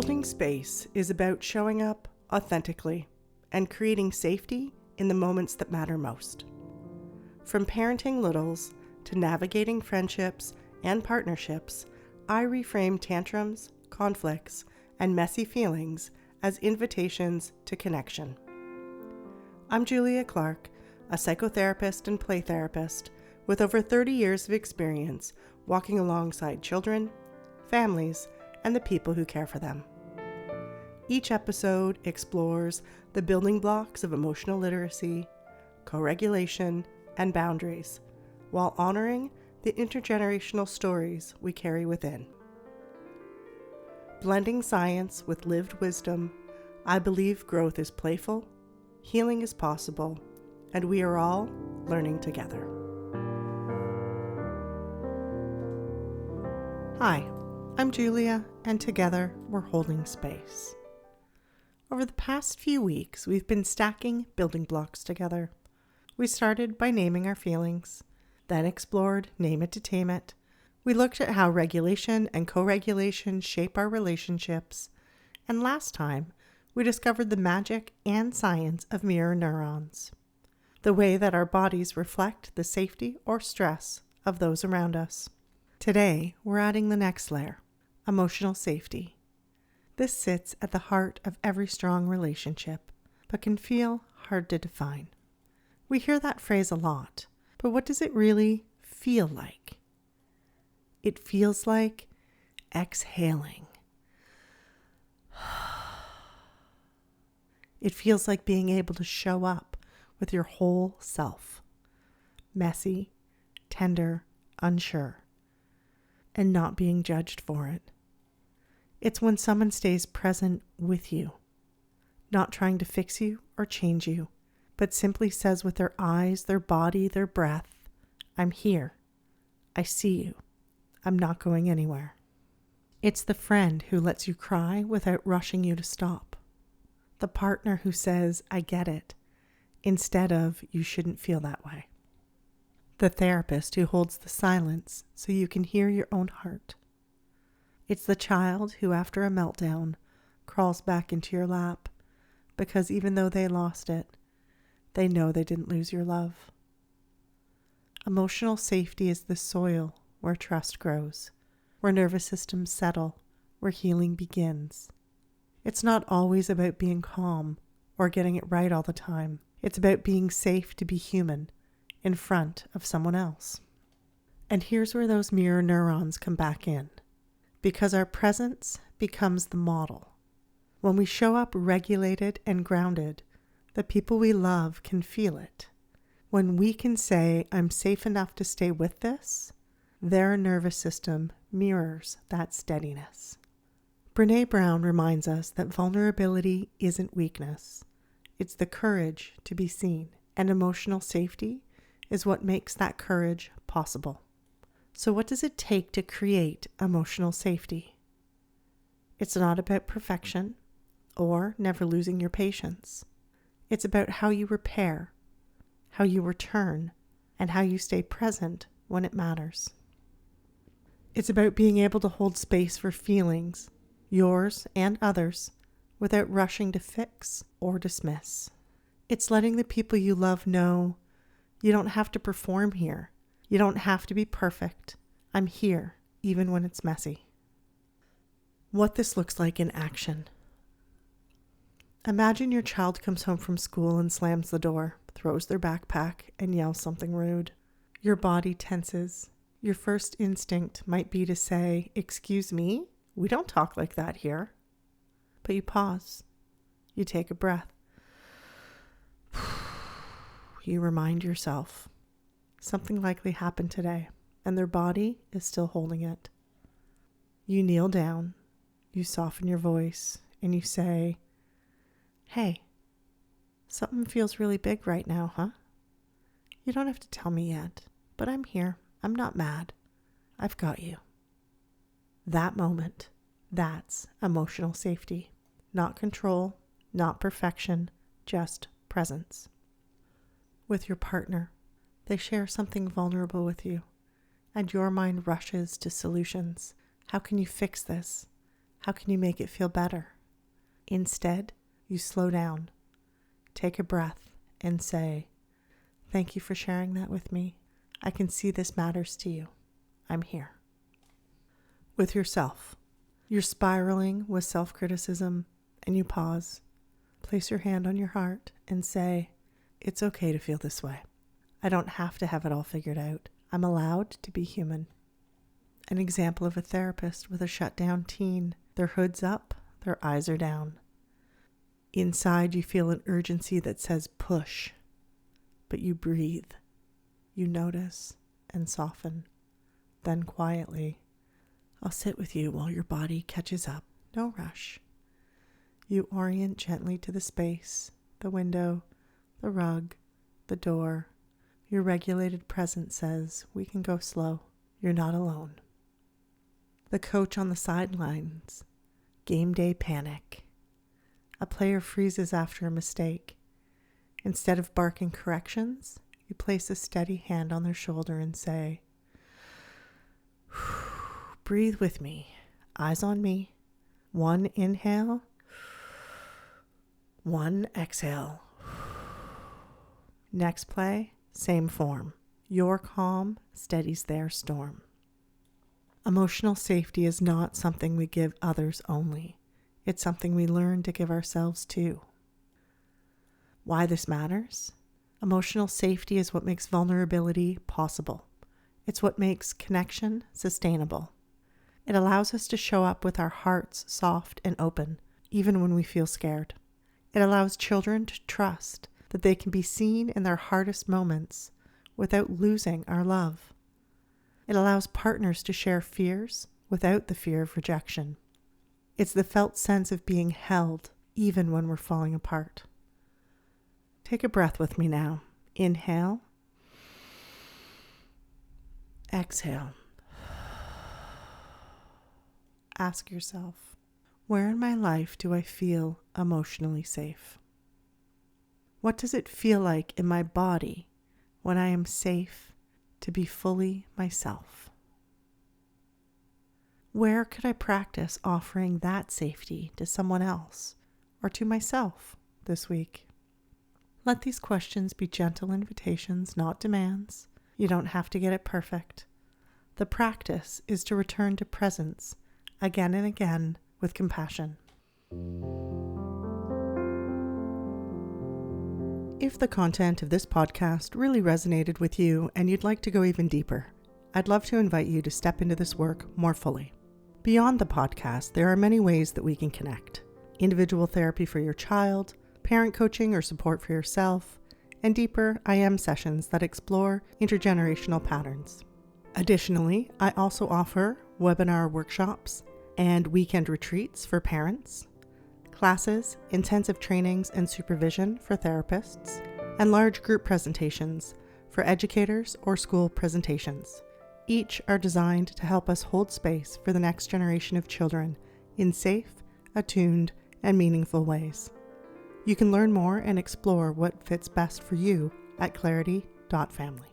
Holding space is about showing up authentically and creating safety in the moments that matter most. From parenting littles to navigating friendships and partnerships, I reframe tantrums, conflicts, and messy feelings as invitations to connection. I'm Julia Clark, a psychotherapist and play therapist with over 30 years of experience walking alongside children, families, and the people who care for them. Each episode explores the building blocks of emotional literacy, co-regulation, and boundaries, while honoring the intergenerational stories we carry within. Blending science with lived wisdom, I believe growth is playful, healing is possible, and we are all learning together. Hi, I'm Julia, and together we're holding space. Over the past few weeks, we've been stacking building blocks together. We started by naming our feelings, then explored name it to tame it. We looked at how regulation and co-regulation shape our relationships, and last time, we discovered the magic and science of mirror neurons, the way that our bodies reflect the safety or stress of those around us. Today, we're adding the next layer, emotional safety. This sits at the heart of every strong relationship, but can feel hard to define. We hear that phrase a lot, but what does it really feel like? It feels like exhaling. It feels like being able to show up with your whole self, messy, tender, unsure, and not being judged for it. It's when someone stays present with you, not trying to fix you or change you, but simply says with their eyes, their body, their breath, I'm here. I see you. I'm not going anywhere. It's the friend who lets you cry without rushing you to stop. The partner who says, I get it, instead of, you shouldn't feel that way. The therapist who holds the silence so you can hear your own heart. It's the child who, after a meltdown, crawls back into your lap because even though they lost it, they know they didn't lose your love. Emotional safety is the soil where trust grows, where nervous systems settle, where healing begins. It's not always about being calm or getting it right all the time. It's about being safe to be human in front of someone else. And here's where those mirror neurons come back in, because our presence becomes the model. When we show up regulated and grounded, the people we love can feel it. When we can say, I'm safe enough to stay with this, their nervous system mirrors that steadiness. Brené Brown reminds us that vulnerability isn't weakness. It's the courage to be seen, and emotional safety is what makes that courage possible. So what does it take to create emotional safety? It's not about perfection or never losing your patience. It's about how you repair, how you return, and how you stay present when it matters. It's about being able to hold space for feelings, yours and others, without rushing to fix or dismiss. It's letting the people you love know you don't have to perform here. You don't have to be perfect. I'm here, even when it's messy. What this looks like in action. Imagine your child comes home from school and slams the door, throws their backpack, and yells something rude. Your body tenses. Your first instinct might be to say, "Excuse me? We don't talk like that here." But you pause. You take a breath. You remind yourself something likely happened today, and their body is still holding it. You kneel down, you soften your voice, and you say, "Hey, something feels really big right now, huh? You don't have to tell me yet, but I'm here. I'm not mad. I've got you." That moment, that's emotional safety. Not control, not perfection, just presence. With your partner, they share something vulnerable with you, and your mind rushes to solutions. How can you fix this? How can you make it feel better? Instead, you slow down, take a breath, and say, "Thank you for sharing that with me. I can see this matters to you. I'm here." With yourself, you're spiraling with self-criticism, and you pause. Place your hand on your heart and say, "It's okay to feel this way. I don't have to have it all figured out. I'm allowed to be human." An example of a therapist with a shut-down teen. Their hood's up, their eyes are down. Inside, you feel an urgency that says push, but you breathe. You notice and soften. Then quietly, "I'll sit with you while your body catches up." No rush. You orient gently to the space, the window, the rug, the door. Your regulated presence says, "We can go slow. You're not alone." The coach on the sidelines. Game day panic. A player freezes after a mistake. Instead of barking corrections, you place a steady hand on their shoulder and say, "Breathe with me. Eyes on me. 1 inhale. 1 exhale." Next play, same form. Your calm steadies their storm. Emotional safety is not something we give others only. It's something we learn to give ourselves too. Why this matters? Emotional safety is what makes vulnerability possible. It's what makes connection sustainable. It allows us to show up with our hearts soft and open, even when we feel scared. It allows children to trust that they can be seen in their hardest moments without losing our love. It allows partners to share fears without the fear of rejection. It's the felt sense of being held even when we're falling apart. Take a breath with me now. Inhale. Exhale. Ask yourself, where in my life do I feel emotionally safe? What does it feel like in my body when I am safe to be fully myself? Where could I practice offering that safety to someone else or to myself this week? Let these questions be gentle invitations, not demands. You don't have to get it perfect. The practice is to return to presence again and again with compassion. If the content of this podcast really resonated with you and you'd like to go even deeper, I'd love to invite you to step into this work more fully. Beyond the podcast, there are many ways that we can connect. Individual therapy for your child, parent coaching or support for yourself, and deeper I Am sessions that explore intergenerational patterns. Additionally, I also offer webinar workshops and weekend retreats for parents, classes, intensive trainings and supervision for therapists, and large group presentations for educators or school presentations. Each are designed to help us hold space for the next generation of children in safe, attuned, and meaningful ways. You can learn more and explore what fits best for you at clarity.family.